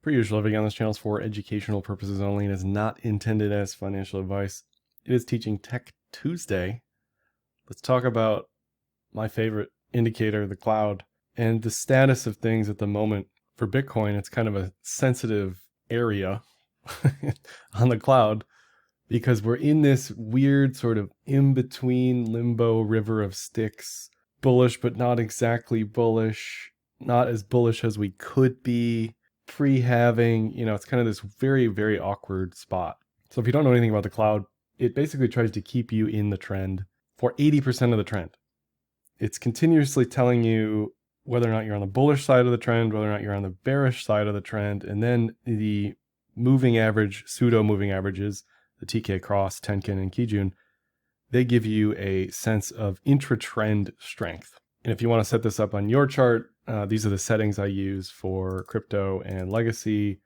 Per usual, everything on this channel is for educational purposes only and is not intended as financial advice. It is Teaching Tech Tuesday. Let's talk about my favorite indicator, the cloud, and the status of things at the moment. For Bitcoin, it's kind of a sensitive area on the cloud because we're in this weird sort of in-between limbo river of Styx, bullish but not exactly bullish, not as bullish as we could be, pre-halving, it's kind of this very, very awkward spot. So if you don't know anything about the cloud, it basically tries to keep you in the trend for 80% of the trend. It's continuously telling you whether or not you're on the bullish side of the trend, whether or not you're on the bearish side of the trend, and then the moving average, pseudo moving averages, the TK Cross, Tenkin, and Kijun, they give you a sense of intra-trend strength. And if you want to set this up on your chart, these are the settings I use for crypto and legacy.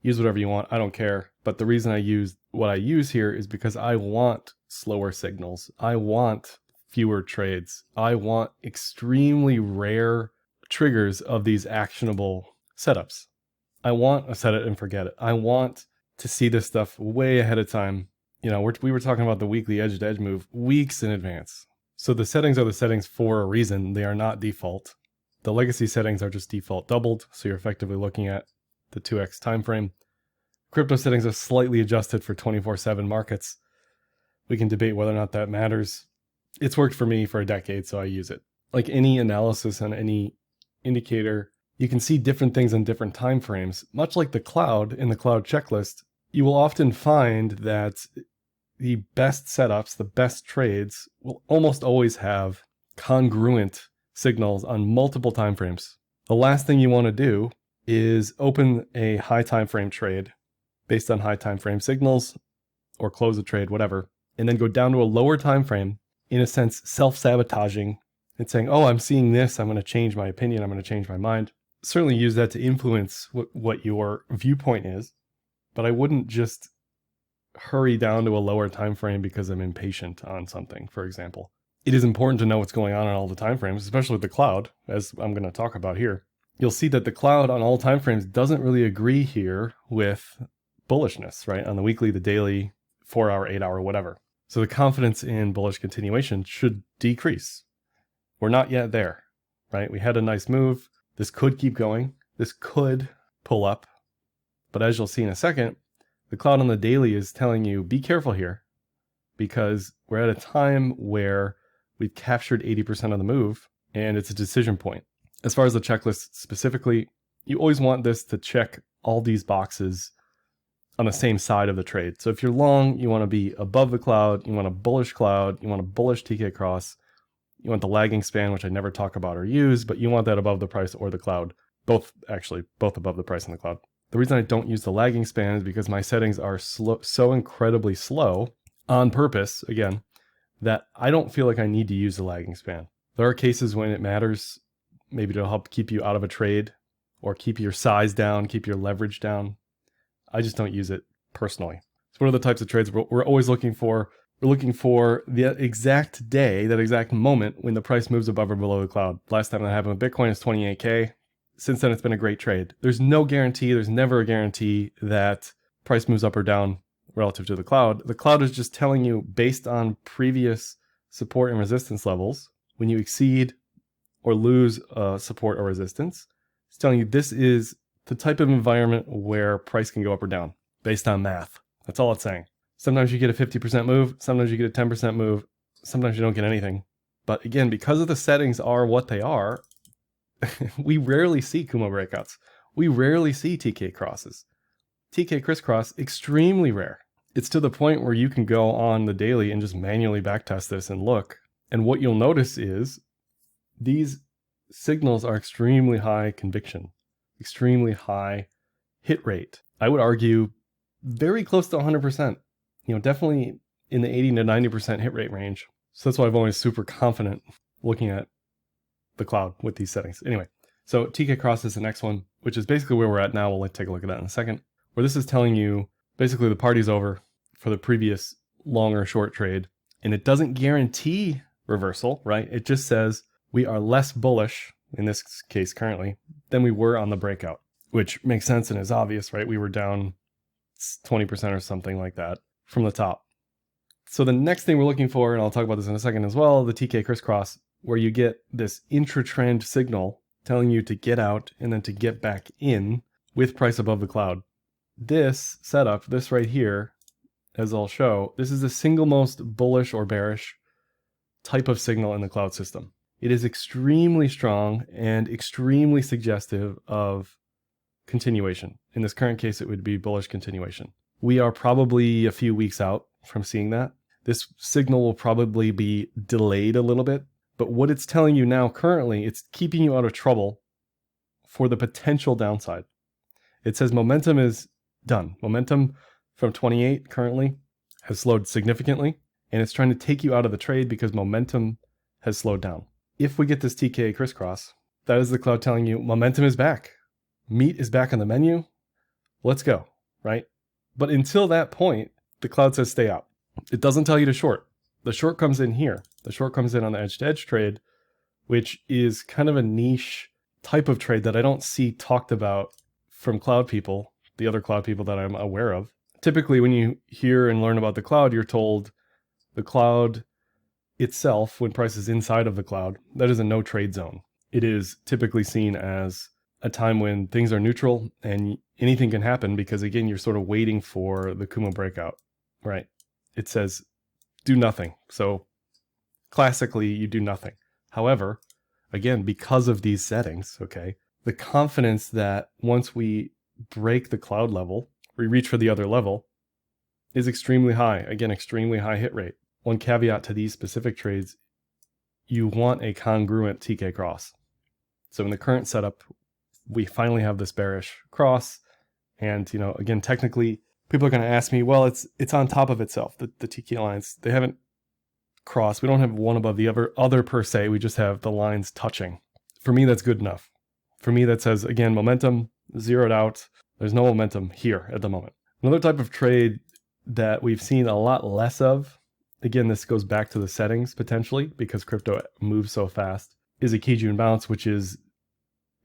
Use whatever you want, I don't care. But the reason I use what I use here is because I want slower signals. I want fewer trades. I want extremely rare triggers of these actionable setups. I want a set it and forget it. I want to see this stuff way ahead of time. We were talking about the weekly edge to edge move weeks in advance. So the settings are the settings for a reason. They are not default. The legacy settings are just default doubled. So you're effectively looking at the 2x time frame. Crypto settings are slightly adjusted for 24/7 markets. We can debate whether or not that matters. It's worked for me for a decade, so I use it. Like any analysis on any indicator, you can see different things on different time frames. Much like the cloud in the cloud checklist, you will often find that the best setups, the best trades will almost always have congruent signals on multiple time frames. The last thing you want to do is open a high time frame trade based on high time frame signals or close a trade, whatever, and then go down to a lower time frame, in a sense, self-sabotaging and saying, oh, I'm seeing this, I'm going to change my opinion, I'm going to change my mind. Certainly use that to influence what your viewpoint is, but I wouldn't just hurry down to a lower time frame because I'm impatient on something, for example. It is important to know what's going on all the time frames, especially with the cloud, as I'm going to talk about here. You'll see that the cloud on all time frames doesn't really agree here with bullishness, right? On the weekly, the daily, 4 hour, 8 hour, whatever. So the confidence in bullish continuation should decrease. We're not yet there, right? We had a nice move. This could keep going. This could pull up. But as you'll see in a second, the cloud on the daily is telling you, be careful here, because we're at a time where we've captured 80% of the move and it's a decision point. As far as the checklist specifically, you always want this to check all these boxes on the same side of the trade. So if you're long, you want to be above the cloud, you want a bullish cloud, you want a bullish TK cross, you want the lagging span, which I never talk about or use, but you want that above the price or the cloud. Both above the price and the cloud. The reason I don't use the lagging span is because my settings are so incredibly slow on purpose, again, that I don't feel like I need to use the lagging span. There are cases when it matters, maybe to help keep you out of a trade or keep your size down, keep your leverage down. I just don't use it personally. It's one of the types of trades we're always looking for. We're looking for the exact day, that exact moment when the price moves above or below the cloud. Last time that happened with Bitcoin is 28K. Since then, it's been a great trade. There's no guarantee. There's never a guarantee that price moves up or down relative to the cloud. The cloud is just telling you, based on previous support and resistance levels, when you exceed or lose support or resistance, it's telling you this is the type of environment where price can go up or down based on math. That's all it's saying. Sometimes you get a 50% move. Sometimes you get a 10% move. Sometimes you don't get anything. But again, because of the settings are what they are, we rarely see Kumo breakouts. We rarely see TK crosses. TK Criss-Cross, extremely rare. It's to the point where you can go on the daily and just manually backtest this and look. And what you'll notice is these signals are extremely high conviction, extremely high hit rate. I would argue very close to 100%, definitely in the 80 to 90% hit rate range. So that's why I'm always super confident looking at the cloud with these settings. Anyway, so TK Cross is the next one, which is basically where we're at now. We'll take a look at that in a second, where this is telling you basically the party's over for the previous long or short trade. And it doesn't guarantee reversal, right? It just says we are less bullish, in this case currently, than we were on the breakout. which makes sense and is obvious, right? We were down 20% or something like that from the top. So the next thing we're looking for, and I'll talk about this in a second as well, the TK Criss-Cross, where you get this intra-trend signal telling you to get out and then to get back in with price above the cloud. This setup, this right here, as I'll show, this is the single most bullish or bearish type of signal in the cloud system. It is extremely strong and extremely suggestive of continuation. In this current case, it would be bullish continuation. We are probably a few weeks out from seeing that. This signal will probably be delayed a little bit, but what it's telling you now currently, it's keeping you out of trouble for the potential downside. It says momentum is done. Momentum from 28 currently has slowed significantly, and it's trying to take you out of the trade because momentum has slowed down. If we get this TK Criss-Cross, that is the cloud telling you momentum is back. Meat is back on the menu. Let's go, right? But until that point, the cloud says stay out. It doesn't tell you to short. The short comes in here. The short comes in on the edge-to-edge trade, which is kind of a niche type of trade that I don't see talked about from cloud people, the other cloud people that I'm aware of. Typically, when you hear and learn about the cloud, you're told the cloud itself, when price is inside of the cloud, that is a no trade zone. It is typically seen as a time when things are neutral and anything can happen because, again, you're sort of waiting for the Kumo breakout, right? It says do nothing. So classically, you do nothing. However, again, because of these settings, okay, the confidence that once we break the cloud level, we reach for the other level is extremely high. Again, extremely high hit rate. One caveat to these specific trades, you want a congruent TK cross. So in the current setup, we finally have this bearish cross. And, you know, again, technically, people are going to ask me, well, it's on top of itself, the TK lines. They haven't crossed. We don't have one above the other per se. We just have the lines touching. For me, that's good enough. For me, that says, again, momentum zeroed out. There's no momentum here at the moment. Another type of trade that we've seen a lot less of, again, this goes back to the settings potentially because crypto moves so fast, is a Kijun bounce, which is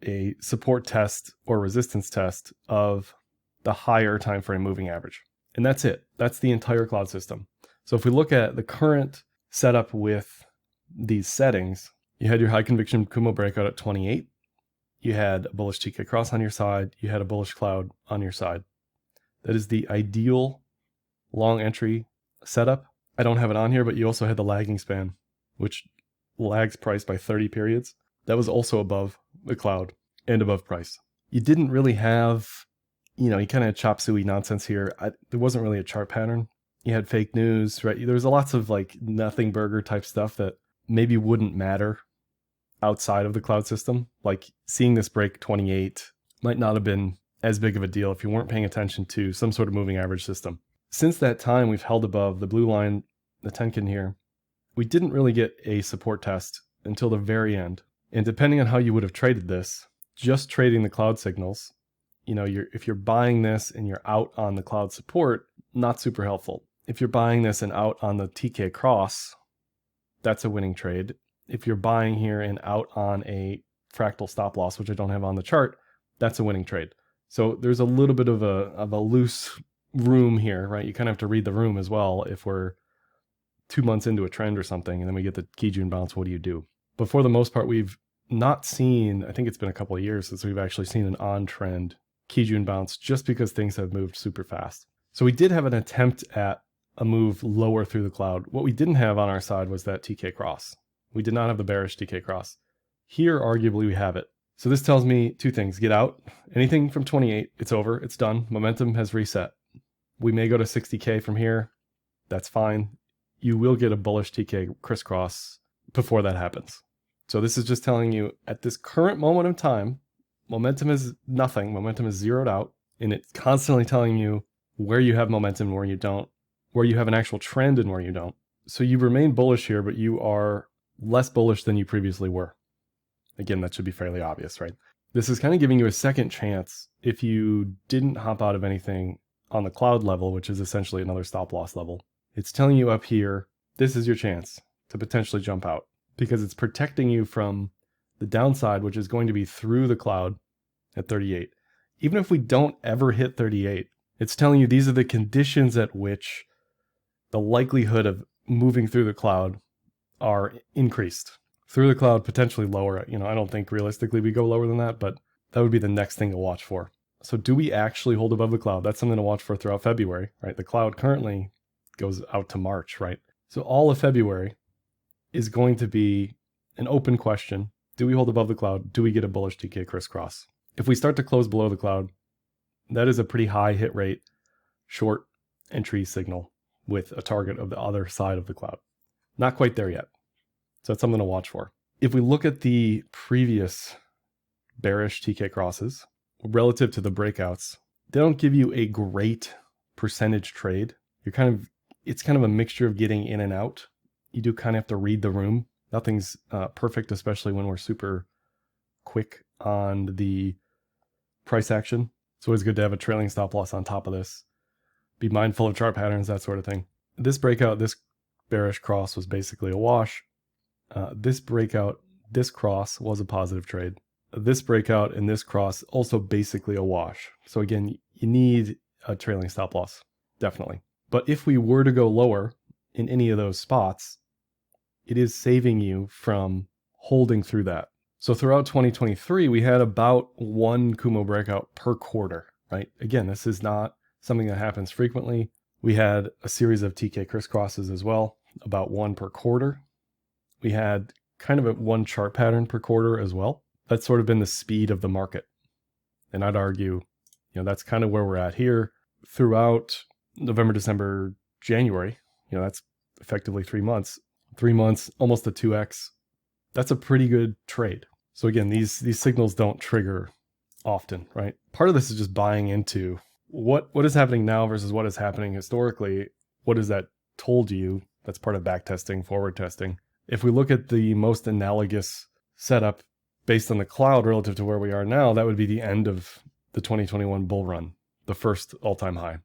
a support test or resistance test of the higher time frame moving average. And that's it. That's the entire cloud system. So if we look at the current setup with these settings, you had your high conviction Kumo breakout at 28. You had a bullish TK cross on your side. You had a bullish cloud on your side. That is the ideal long entry setup. I don't have it on here, but you also had the lagging span, which lags price by 30 periods. That was also above the cloud and above price. You didn't really have, you kind of had chop suey nonsense here. There wasn't really a chart pattern. You had fake news, right? There was lots of like nothing burger type stuff that maybe wouldn't matter outside of the cloud system. Like seeing this break 28 might not have been as big of a deal if you weren't paying attention to some sort of moving average system. Since that time, we've held above the blue line, the Tenkan here. We didn't really get a support test until the very end. And depending on how you would have traded this, just trading the cloud signals, if you're buying this and you're out on the cloud support, not super helpful. If you're buying this and out on the TK cross, that's a winning trade. If you're buying here and out on a fractal stop loss, which I don't have on the chart, that's a winning trade. So there's a little bit of a loose room here, right? You kind of have to read the room as well. If we're 2 months into a trend or something, and then we get the Kijun bounce, what do you do? But for the most part, we've not seen, I think it's been a couple of years since we've actually seen an on-trend Kijun bounce just because things have moved super fast. So we did have an attempt at a move lower through the cloud. What we didn't have on our side was that TK cross. We did not have the bearish TK cross. Here, arguably, we have it. So this tells me two things. Get out. Anything from 28, it's over. It's done. Momentum has reset. We may go to 60K from here. That's fine. You will get a bullish TK Criss-Cross before that happens. So this is just telling you at this current moment of time, momentum is nothing. Momentum is zeroed out. And it's constantly telling you where you have momentum and where you don't, where you have an actual trend and where you don't. So you remain bullish here, but you are less bullish than you previously were. Again, that should be fairly obvious, right? This is kind of giving you a second chance if you didn't hop out of anything on the cloud level, which is essentially another stop loss level. It's telling you up here, this is your chance to potentially jump out because it's protecting you from the downside, which is going to be through the cloud at 38. even if we don't ever hit 38, it's telling you these are the conditions at which the likelihood of moving through the cloud are increased. Through the cloud, potentially lower. You know, I don't think realistically we go lower than that, but that would be the next thing to watch for. So do we actually hold above the cloud? That's something to watch for throughout February, right? The cloud currently goes out to March, right? So all of February is going to be an open question. Do we hold above the cloud? Do we get a bullish TK crisscross? If we start to close below the cloud, that is a pretty high hit rate, short entry signal with a target of the other side of the cloud. Not quite there yet. So that's something to watch for. If we look at the previous bearish TK crosses relative to the breakouts, they don't give you a great percentage trade. It's kind of a mixture of getting in and out. You do kind of have to read the room. Nothing's perfect, especially when we're super quick on the price action. It's always good to have a trailing stop loss on top of this. Be mindful of chart patterns, that sort of thing. This breakout, this bearish cross was basically a wash. This breakout, this cross was a positive trade. This breakout and this cross also basically a wash. So again, you need a trailing stop loss, definitely. But if we were to go lower in any of those spots, it is saving you from holding through that. So throughout 2023, we had about one Kumo breakout per quarter, right? Again, this is not something that happens frequently. We had a series of TK crisscrosses as well, about one per quarter. We had kind of a one chart pattern per quarter as well. That's sort of been the speed of the market. And I'd argue, that's kind of where we're at here throughout November, December, January. That's effectively 3 months. 3 months, almost a 2x. That's a pretty good trade. So again, these signals don't trigger often, right? Part of this is just buying into what is happening now versus what is happening historically. What has that told you? That's part of back testing, forward testing. If we look at the most analogous setup based on the cloud relative to where we are now, that would be the end of the 2021 bull run, the first all-time high.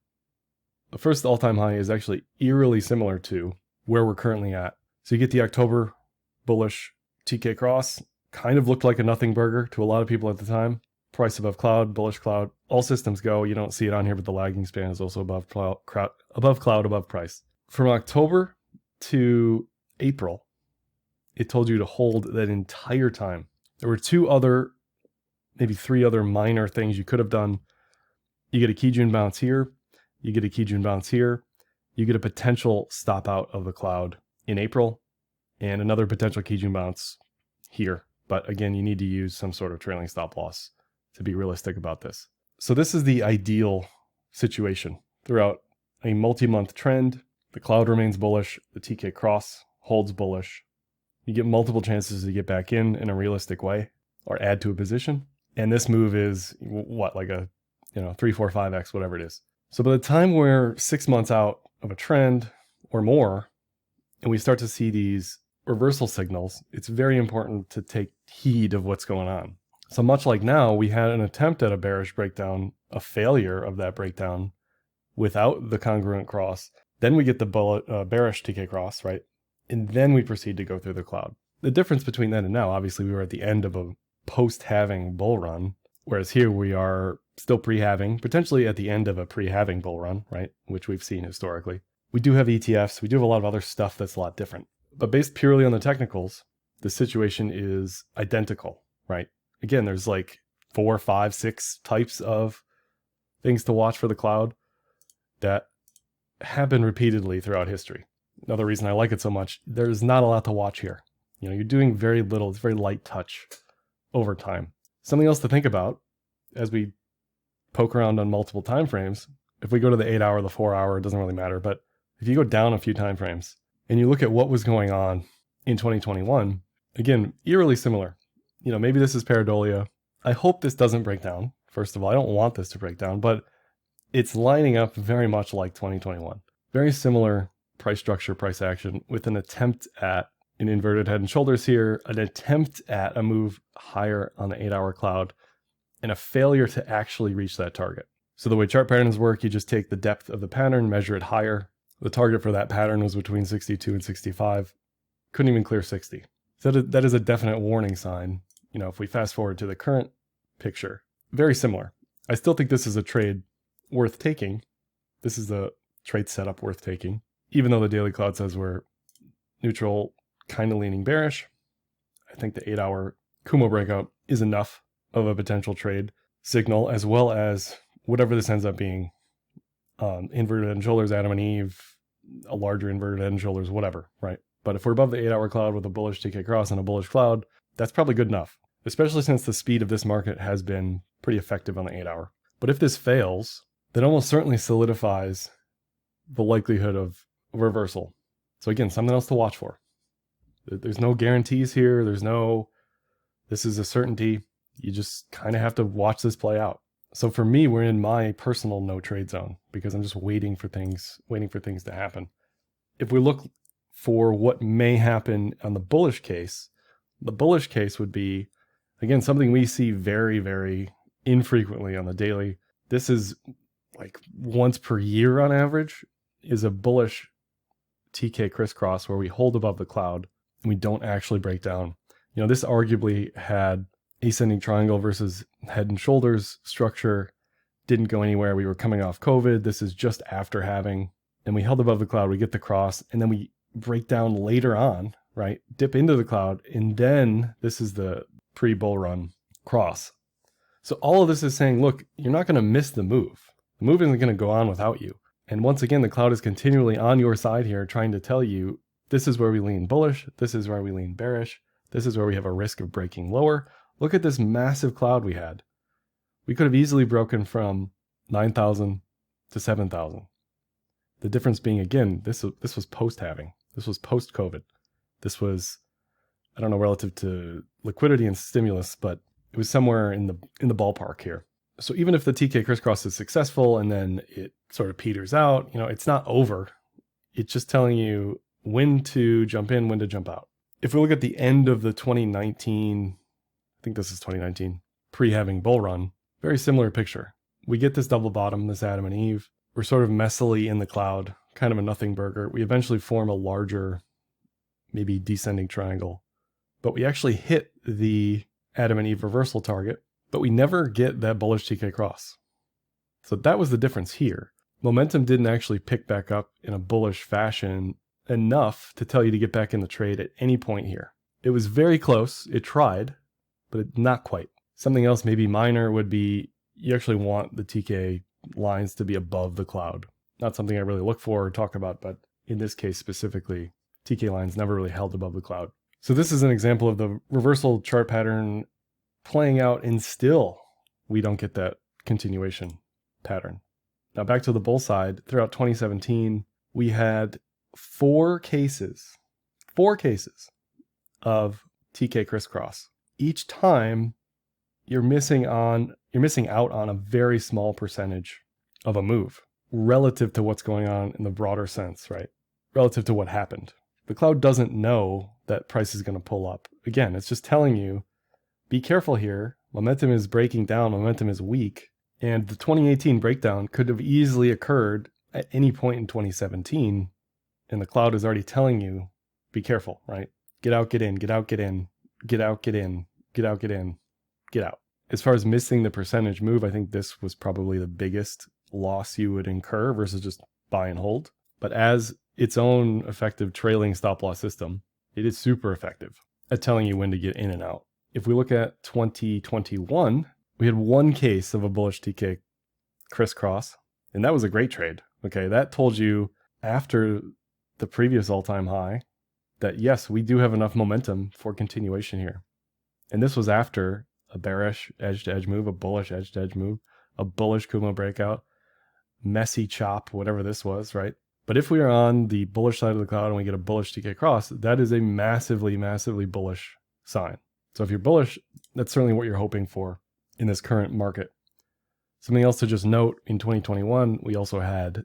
The first all-time high is actually eerily similar to where we're currently at. So you get the October bullish TK cross, kind of looked like a nothing burger to a lot of people at the time. Price above cloud, bullish cloud, all systems go. You don't see it on here, but the lagging span is also above cloud, above price. From October to April, it told you to hold that entire time. There were maybe three other minor things you could have done. You get a Kijun bounce here. You get a Kijun bounce here. You get a potential stop out of the cloud in April and another potential Kijun bounce here. But again, you need to use some sort of trailing stop loss to be realistic about this. So this is the ideal situation throughout a multi-month trend. The cloud remains bullish. The TK cross holds bullish. You get multiple chances to get back in a realistic way or add to a position. And this move is what, like a 3, 4, 5x, whatever it is. So by the time we're 6 months out of a trend or more, and we start to see these reversal signals, it's very important to take heed of what's going on. So much like now, we had an attempt at a bearish breakdown, a failure of that breakdown without the congruent cross. Then we get the bearish TK cross, right? And then we proceed to go through the cloud. The difference between then and now, obviously we were at the end of a post-halving bull run, whereas here we are still pre-halving, potentially at the end of a pre-halving bull run, right? Which we've seen historically. We do have ETFs. We do have a lot of other stuff that's a lot different. But based purely on the technicals, the situation is identical, right? Again, there's like 4, 5, 6 types of things to watch for the cloud that happen repeatedly throughout history. Another reason I like it so much, there's not a lot to watch here. You're doing very little. It's very light touch over time. Something else to think about as we poke around on multiple time frames. If we go to the 8 hour, the 4 hour, it doesn't really matter. But if you go down a few time frames and you look at what was going on in 2021, again, eerily similar. Maybe this is pareidolia. I hope this doesn't break down. First of all, I don't want this to break down, but it's lining up very much like 2021. Very similar price structure, price action with an attempt at an inverted head and shoulders here, an attempt at a move higher on the 8 hour cloud, and a failure to actually reach that target. So the way chart patterns work, you just take the depth of the pattern, measure it higher. The target for that pattern was between 62 and 65. Couldn't even clear 60. So that is a definite warning sign. If we fast forward to the current picture, very similar. I still think this is a trade worth taking. This is the trade setup worth taking, even though the daily cloud says we're neutral, kind of leaning bearish. I think the 8-hour Kumo breakout is enough of a potential trade signal, as well as whatever this ends up being. Inverted head and shoulders, Adam and Eve, a larger inverted head and shoulders, whatever, right? But if we're above the 8-hour cloud with a bullish TK cross and a bullish cloud, that's probably good enough, especially since the speed of this market has been pretty effective on the 8-hour. But if this fails, that almost certainly solidifies the likelihood of reversal. So again, something else to watch for. There's no guarantees here. This is a certainty. You just kind of have to watch this play out. So for me, we're in my personal no trade zone because I'm just waiting for things to happen. If we look for what may happen on the bullish case would be, again, something we see very, very infrequently on the daily. This is like once per year on average, is a bullish TK Criss-Cross where we hold above the cloud and we don't actually break down. You know, this arguably had ascending triangle versus head and shoulders structure, didn't go anywhere. We were coming off COVID. This is just after having, and we held above the cloud, we get the cross, and then we break down later on, right? Dip into the cloud, and then this is the pre-bull run cross. So all of this is saying, look, you're not going to miss the move. The move isn't going to go on without you. And once again, the cloud is continually on your side here, trying to tell you, this is where we lean bullish, this is where we lean bearish, this is where we have a risk of breaking lower. Look at this massive cloud we had. We could have easily broken from 9,000 to 7,000. The difference being, again, this was post-halving. This was post-COVID. This was, I don't know, relative to liquidity and stimulus, but it was somewhere in the ballpark here. So even if the TK Criss-Cross is successful and then it sort of peters out, you know, it's not over. It's just telling you when to jump in, when to jump out. If we look at the end of the 2019, I think this is 2019, pre-halving bull run, very similar picture. We get this double bottom, this Adam and Eve. We're sort of messily in the cloud, kind of a nothing burger. We eventually form a larger, maybe descending triangle, but we actually hit the Adam and Eve reversal target, but we never get that bullish TK cross. So that was the difference here. Momentum didn't actually pick back up in a bullish fashion enough to tell you to get back in the trade at any point here. It was very close. It tried, but not quite. Something else maybe minor would be you actually want the TK lines to be above the cloud. Not something I really look for or talk about, but in this case specifically, TK lines never really held above the cloud. So this is an example of the reversal chart pattern playing out, and still we don't get that continuation pattern. Now back to the bull side, throughout 2017, we had four cases of TK Criss-Cross. Each time you're missing out on a very small percentage of a move relative to what's going on in the broader sense, right? Relative to what happened. The cloud doesn't know that price is going to pull up. Again, it's just telling you, be careful here. Momentum is breaking down. Momentum is weak. And the 2018 breakdown could have easily occurred at any point in 2017. And the cloud is already telling you, be careful, right? Get out, get in, get out, get in, get out, get in, get out, get in, get out. As far as missing the percentage move, I think this was probably the biggest loss you would incur versus just buy and hold. But as its own effective trailing stop loss system, it is super effective at telling you when to get in and out. If we look at 2021, we had one case of a bullish TK Criss-Cross, and that was a great trade. Okay, that told you after the previous all-time high that yes, we do have enough momentum for continuation here. And this was after a bearish edge-to-edge move, a bullish edge-to-edge move, a bullish Kumo breakout, messy chop, whatever this was, right? But if we are on the bullish side of the cloud and we get a bullish TK cross, that is a massively, massively bullish sign. So if you're bullish, that's certainly what you're hoping for in this current market. Something else to just note, in 2021, we also had,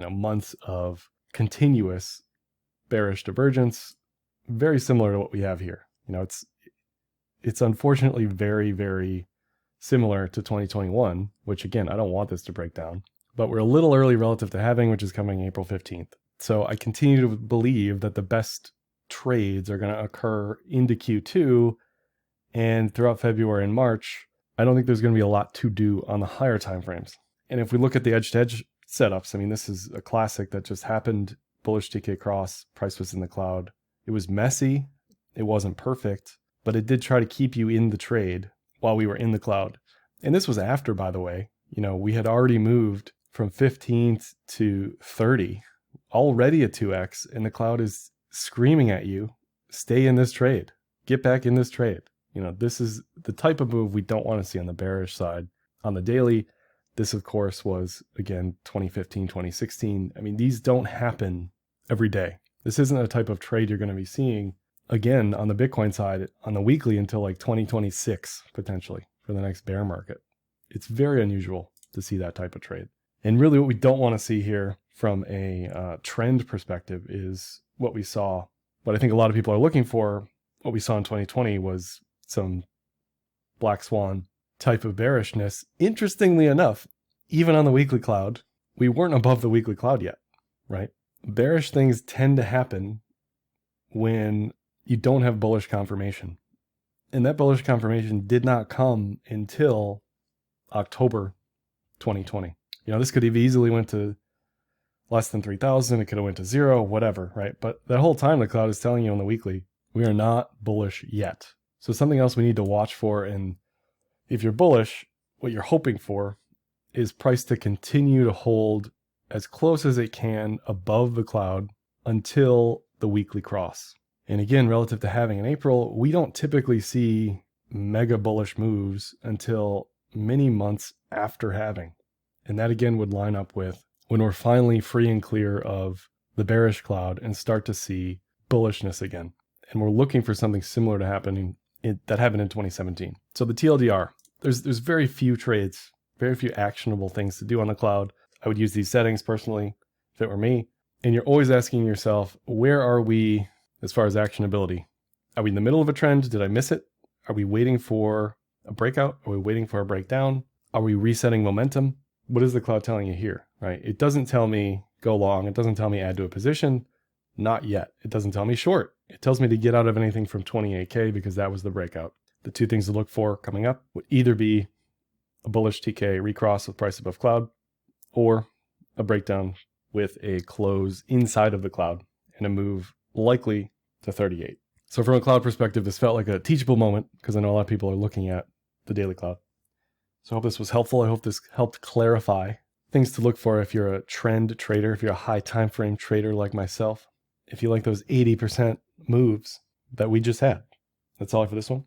months of continuous bearish divergence, very similar to what we have here. It's unfortunately very, very similar to 2021, which again, I don't want this to break down, but we're a little early relative to halving, which is coming April 15th. So I continue to believe that the best trades are going to occur into Q2 and throughout February and March. I don't think there's going to be a lot to do on the higher time frames. And if we look at the edge-to-edge setups, I mean, this is a classic that just happened. Bullish TK cross, price was in the cloud. It was messy. It wasn't perfect, but it did try to keep you in the trade while we were in the cloud. And this was after, by the way, we had already moved from 15th to 30, already a 2x, and the cloud is screaming at you, stay in this trade, get back in this trade. This is the type of move we don't want to see on the bearish side. On the daily, this of course was, again, 2015, 2016. I mean, these don't happen every day. This isn't a type of trade you're going to be seeing, again, on the Bitcoin side, on the weekly until like 2026, potentially, for the next bear market. It's very unusual to see that type of trade. And really what we don't want to see here from a trend perspective is what we saw. What I think a lot of people are looking for, what we saw in 2020 was some black swan type of bearishness. Interestingly enough, even on the weekly cloud, we weren't above the weekly cloud yet, right? Bearish things tend to happen when you don't have bullish confirmation. And that bullish confirmation did not come until October 2020. This could have easily went to less than 3,000. It could have went to 0, whatever, right? But that whole time the cloud is telling you on the weekly, we are not bullish yet. So something else we need to watch for. And if you're bullish, what you're hoping for is price to continue to hold as close as it can above the cloud until the weekly cross. And again, relative to having in April, we don't typically see mega bullish moves until many months after having. And that again would line up with when we're finally free and clear of the bearish cloud and start to see bullishness again. And we're looking for something similar to happening that happened in 2017. So the TLDR, there's very few trades, very few actionable things to do on the cloud. I would use these settings personally if it were me. And you're always asking yourself, where are we as far as actionability? Are we in the middle of a trend? Did I miss it? Are we waiting for a breakout? Are we waiting for a breakdown? Are we resetting momentum? What is the cloud telling you here, right? It doesn't tell me go long. It doesn't tell me add to a position. Not yet. It doesn't tell me short. It tells me to get out of anything from 28K because that was the breakout. The two things to look for coming up would either be a bullish TK recross with price above cloud or a breakdown with a close inside of the cloud and a move likely to 38. So from a cloud perspective, this felt like a teachable moment because I know a lot of people are looking at the daily cloud. So I hope this was helpful. I hope this helped clarify things to look for if you're a trend trader, if you're a high time frame trader like myself, if you like those 80% moves that we just had. That's all for this one.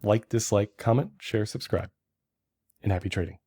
Like, dislike, comment, share, subscribe, and happy trading.